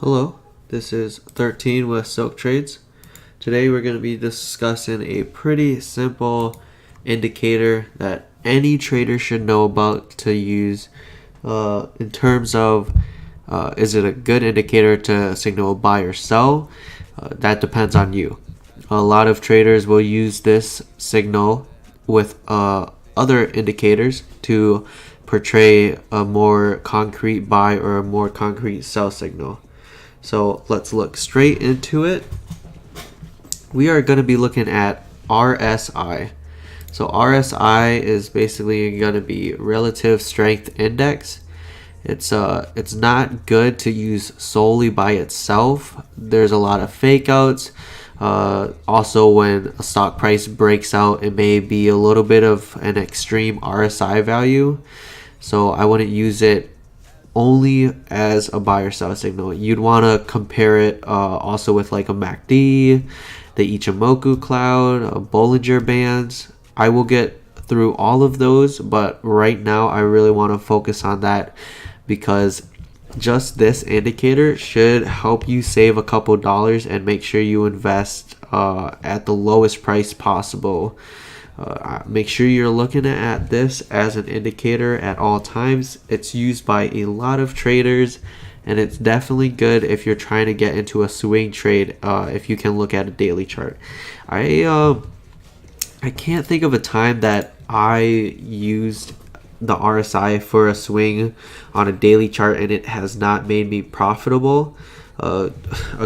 Hello, this is 13 with Silk Trades. Today we're going to be discussing a pretty simple indicator that any trader should know about to use in terms of is it a good indicator to signal buy or sell? That depends on you. A lot of traders will use this signal with other indicators to portray a more concrete buy or a more concrete sell signal. So let's look straight into it. We are going to be looking at RSI. So RSI is basically going to be relative strength index. It's not good to use solely by itself. There's a lot of fake outs. Also, when a stock price breaks out, it may be a little bit of an extreme RSI value. So I wouldn't use it only as a buy or sell signal. You'd want to compare it also with like a MACD, the Ichimoku cloud, Bollinger Bands. I will get through all of those, but right now I really want to focus on that because just this indicator should help you save a couple dollars and make sure you invest at the lowest price possible. Make sure you're looking at this as an indicator at all times. It's used by a lot of traders, and it's definitely good if you're trying to get into a swing trade. If you can look at a daily chart, I can't think of a time that I used the RSI for a swing on a daily chart and it has not made me profitable. A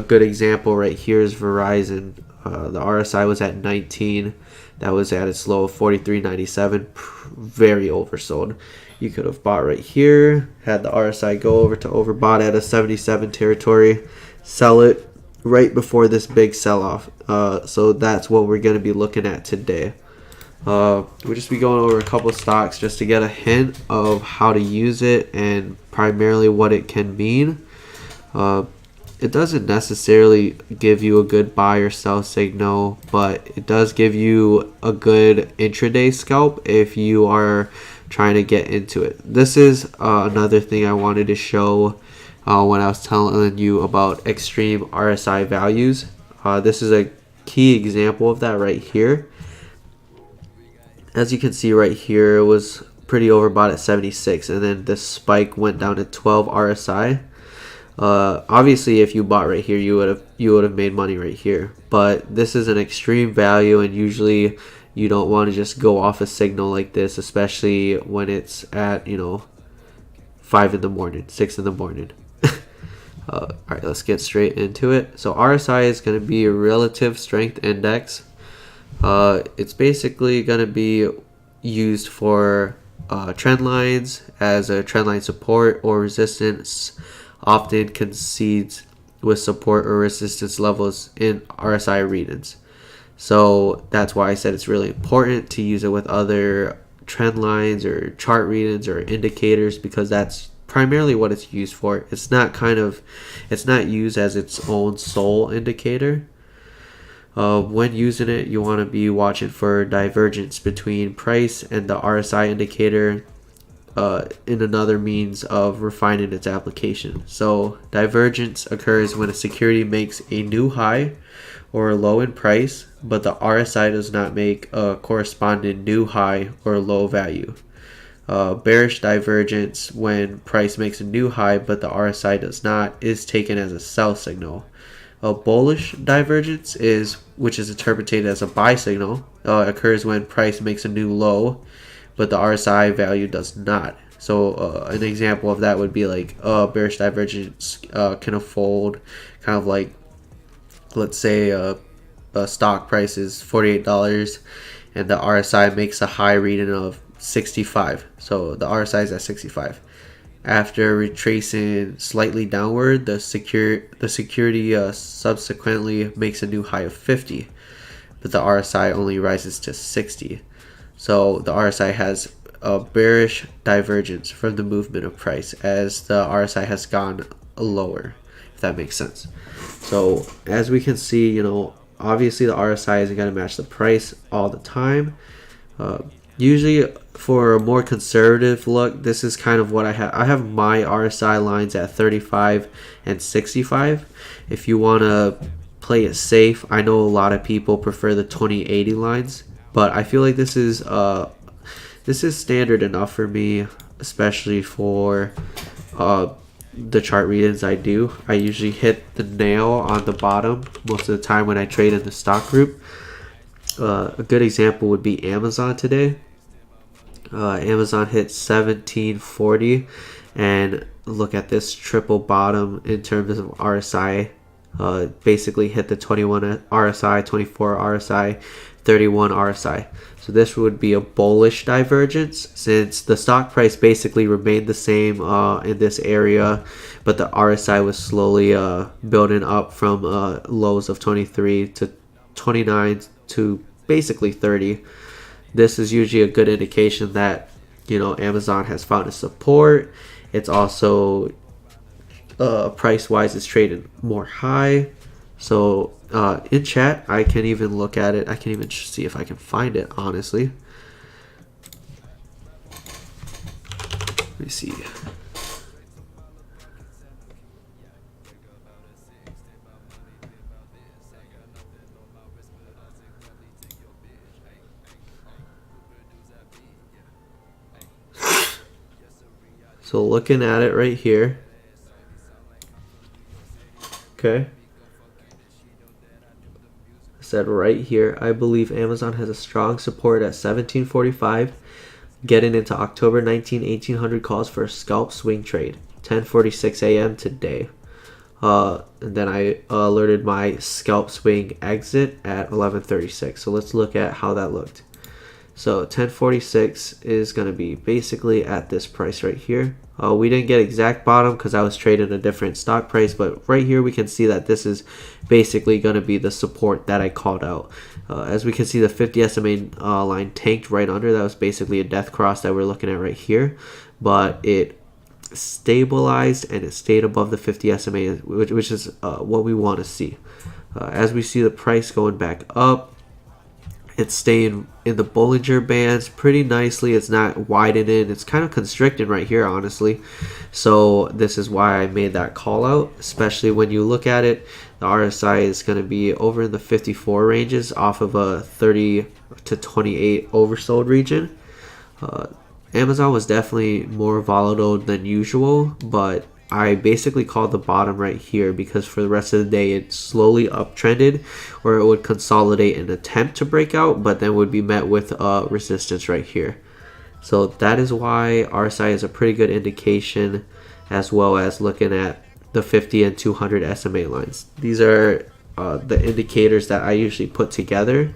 good example right here is Verizon. The RSI was at 19. That was at its low of 43.97. Very oversold. You could have bought right here, had the RSI go over to overbought at a 77 territory, sell it right before this big sell-off. So that's what we're going to be looking at today. We'll just be going over a couple stocks just to get a hint of how to use it and primarily what it can mean. It doesn't necessarily give you a good buy or sell signal, but it does give you a good intraday scalp if you are trying to get into it. This is another thing I wanted to show when I was telling you about extreme RSI values. This is a key example of that right here. As you can see right here, it was pretty overbought at 76, and then this spike went down to 12 RSI. Obviously, if you bought right here, you would have made money right here. But this is an extreme value, and usually you don't want to just go off a signal like this, especially when it's at 5 in the morning, 6 in the morning. All right, let's get straight into it. So RSI is going to be a relative strength index. It's basically going to be used for trend lines as a trend line support or resistance. Often coincides with support or resistance levels in RSI readings. So that's why I said it's really important to use it with other trend lines or chart readings or indicators, because that's primarily what it's used for. It's not used as its own sole indicator. When using it, you want to be watching for divergence between price and the RSI indicator in another means of refining its application. So divergence occurs when a security makes a new high or a low in price, but the RSI does not make a corresponding new high or low value. Bearish divergence, when price makes a new high but the RSI does not, is taken as a sell signal. A bullish divergence, which is interpreted as a buy signal, occurs when price makes a new low but the RSI value does not. So an example of that would be like bearish divergence can unfold kind of like, let's say a stock price is $48 and the RSI makes a high reading of 65. So the RSI is at 65. After retracing slightly downward, the security subsequently makes a new high of 50, but the RSI only rises to 60. So the RSI has a bearish divergence from the movement of price as the RSI has gone lower, if that makes sense. So as we can see, obviously the RSI isn't going to match the price all the time. Usually for a more conservative look, this is kind of what I have. I have my RSI lines at 35 and 65. If you want to play it safe, I know a lot of people prefer the 2080 lines, but I feel like this is standard enough for me, especially for the chart readings I do. I usually hit the nail on the bottom most of the time when I trade in the stock group. A good example would be Amazon today. Amazon hit 1740, and look at this triple bottom in terms of RSI. Basically hit the 21 RSI, 24 RSI, 31 RSI. So this would be a bullish divergence since the stock price basically remained the same in this area, but the RSI was slowly building up from lows of 23 to 29 to basically 30. This is usually a good indication that, you know, Amazon has found a support. It's also price wise is traded more high. So in chat, I can even look at it. I can even see if I can find it, honestly. Let me see. So looking at it right here. Okay. I said right here, I believe Amazon has a strong support at 1745. Getting into October 1800 calls for a scalp swing trade. 10:46 a.m. today. And then I alerted my scalp swing exit at 11:36. So let's look at how that looked. So 1046 is going to be basically at this price right here. We didn't get exact bottom because I was trading a different stock price, but right here we can see that this is basically going to be the support that I called out. As we can see, the 50 SMA line tanked right under. That was basically a death cross that we're looking at right here, but it stabilized and it stayed above the 50 SMA, which is what we want to see. As we see the price going back up, it's staying in the Bollinger Bands pretty nicely. It's not widening. It's kind of constricting right here, honestly. So this is why I made that call out, especially when you look at it. The RSI is going to be over in the 54 ranges off of a 30 to 28 oversold region. Amazon was definitely more volatile than usual, but I basically called the bottom right here because for the rest of the day it slowly uptrended where it would consolidate and attempt to break out, but then would be met with resistance right here. So that is why RSI is a pretty good indication, as well as looking at the 50 and 200 SMA lines. These are the indicators that I usually put together.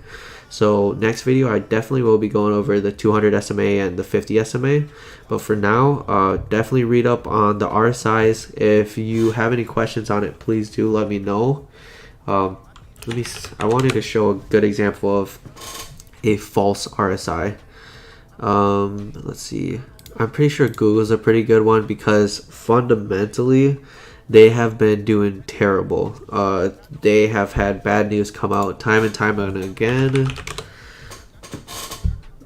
So next video, I definitely will be going over the 200 SMA and the 50 SMA. But for now, definitely read up on the RSIs. If you have any questions on it, please do let me know. I wanted to show a good example of a false RSI. Let's see. I'm pretty sure Google's a pretty good one because fundamentally, they have been doing terrible. They have had bad news come out time and time and again.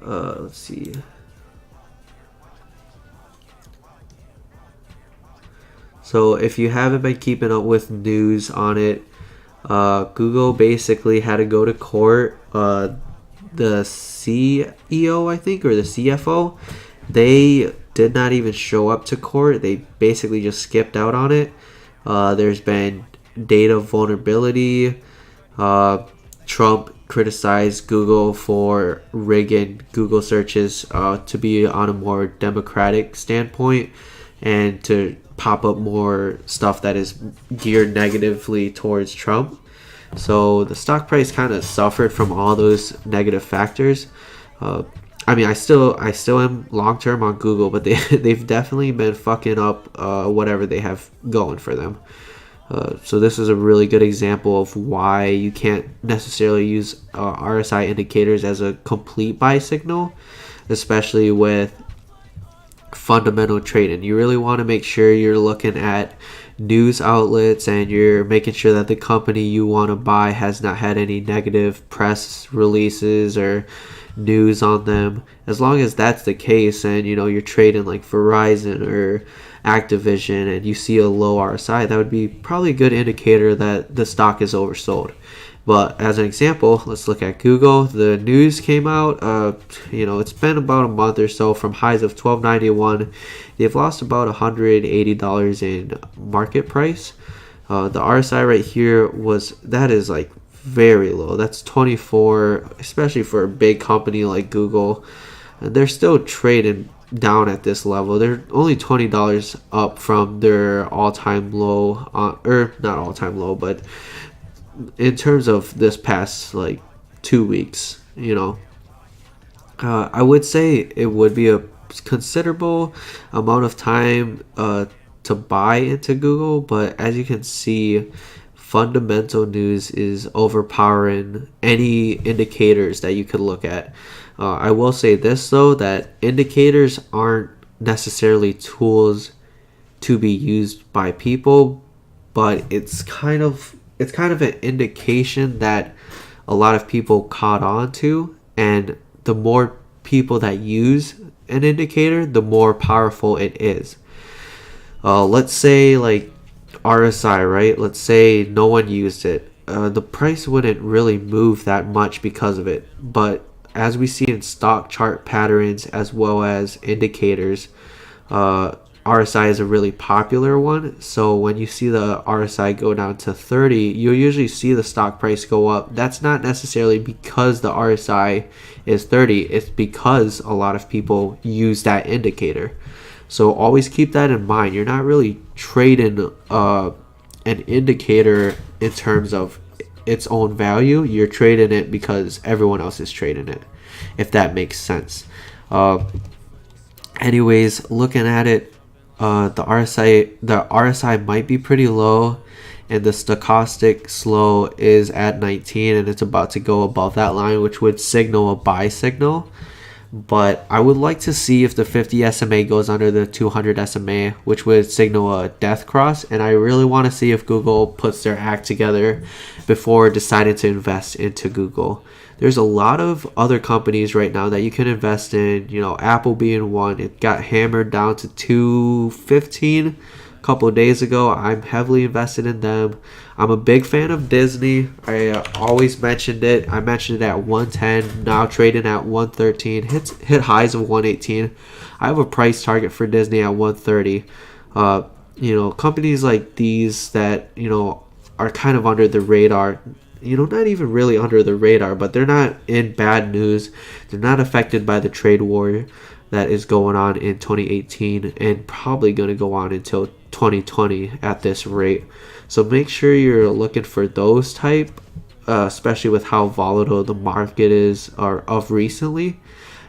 Let's see. So if you haven't been keeping up with news on it, Google basically had to go to court. The CEO, I think, or the CFO, they did not even show up to court. They basically just skipped out on it. There's been data vulnerability. Trump criticized Google for rigging Google searches to be on a more democratic standpoint and to pop up more stuff that is geared negatively towards Trump. So the stock price kind of suffered from all those negative factors. I mean, I still am long term on Google, but they've definitely been fucking up whatever they have going for them. So this is a really good example of why you can't necessarily use RSI indicators as a complete buy signal, especially with fundamental trading. You really want to make sure you're looking at news outlets and you're making sure that the company you want to buy has not had any negative press releases or news on them. As long as that's the case, and you're trading like Verizon or Activision, and you see a low RSI, that would be probably a good indicator that the stock is oversold. But as an example, let's look at Google. The news came out. It's been about a month or so from highs of $12.91. They've lost about $180 in market price. The RSI right here that is like very low. That's 24, especially for a big company like Google. And they're still trading down at this level. They're only $20 up from their all-time low, or not all-time low, but in terms of this past like 2 weeks. I would say it would be a considerable amount of time to buy into Google, but as you can see, fundamental news is overpowering any indicators that you could look at. I will say this though, that indicators aren't necessarily tools to be used by people, but it's kind of an indication that a lot of people caught on to, and the more people that use an indicator, the more powerful it is. Let's say like RSI, right? Let's say no one used it. The price wouldn't really move that much because of it. But as we see in stock chart patterns as well as indicators, RSI is a really popular one. So when you see the RSI go down to 30, you'll usually see the stock price go up. That's not necessarily because the RSI is 30. It's because a lot of people use that indicator. So always keep that in mind. You're not really trading an indicator in terms of its own value. You're trading it because everyone else is trading it, if that makes sense. Anyways, looking at it, the RSI might be pretty low, and the stochastic slow is at 19, and it's about to go above that line, which would signal a buy signal. But I would like to see if the 50 SMA goes under the 200 SMA, which would signal a death cross. And I really want to see if Google puts their act together before deciding to invest into Google. There's a lot of other companies right now that you can invest in, Apple being one. It got hammered down to 215 a couple of days ago. I'm heavily invested in them. I'm a big fan of Disney. I always mentioned it. I mentioned it at 110, now trading at 113. Hit highs of 118. I have a price target for Disney at 130. Companies like these that, are kind of under the radar, not even really under the radar, but they're not in bad news. They're not affected by the trade war that is going on in 2018 and probably going to go on until 2020 at this rate. So make sure you're looking for those type, especially with how volatile the market is or of recently.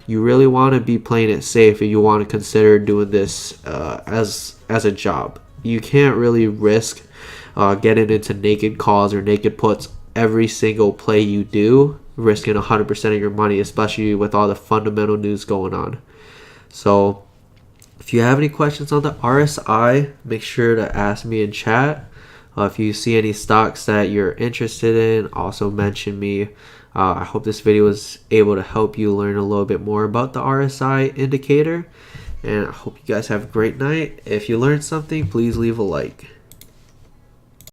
You really want to be playing it safe, and you want to consider doing this as a job. You can't really risk getting into naked calls or naked puts every single play you do, risking 100% of your money, especially with all the fundamental news going on. So if you have any questions on the RSI, make sure to ask me in chat. If you see any stocks that you're interested in, also mention me. I hope this video was able to help you learn a little bit more about the RSI indicator. And I hope you guys have a great night. If you learned something, please leave a like.